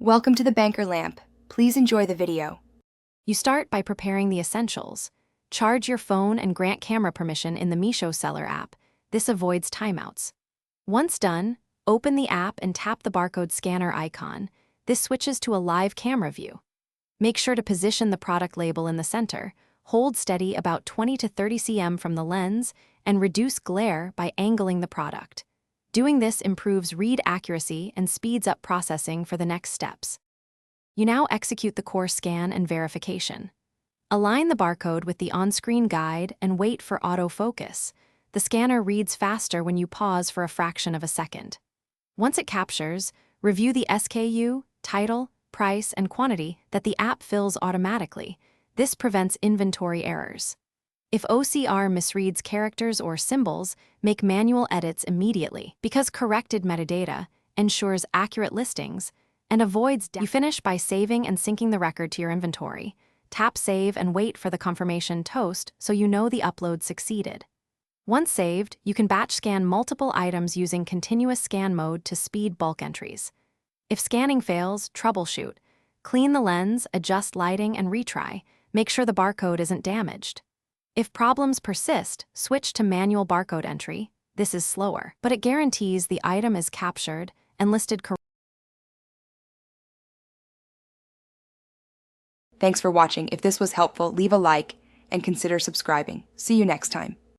Welcome to the Banker Lamp. Please enjoy the video. You start by preparing the essentials. Charge your phone and grant camera permission in the Meesho seller app. This avoids timeouts. Once done, open the app and tap the barcode scanner icon. This switches to a live camera view. Make sure to position the product label in the center, hold steady about 20 to 30 cm from the lens, and reduce glare by angling the product. Doing this improves read accuracy and speeds up processing for the next steps. You now execute the core scan and verification. Align the barcode with the on-screen guide and wait for autofocus. The scanner reads faster when you pause for a fraction of a second. Once it captures, review the SKU, title, price, and quantity that the app fills automatically. This prevents inventory errors. If OCR misreads characters or symbols, make manual edits immediately because corrected metadata ensures accurate listings and avoids You finish by saving and syncing the record to your inventory. Tap Save and wait for the confirmation toast so you know the upload succeeded. Once saved, you can batch scan multiple items using continuous scan mode to speed bulk entries. If scanning fails, troubleshoot. Clean the lens, adjust lighting, and retry. Make sure the barcode isn't damaged. If problems persist, switch to manual barcode entry. This is slower, but it guarantees the item is captured and listed correctly. Thanks for watching. If this was helpful, leave a like and consider subscribing. See you next time.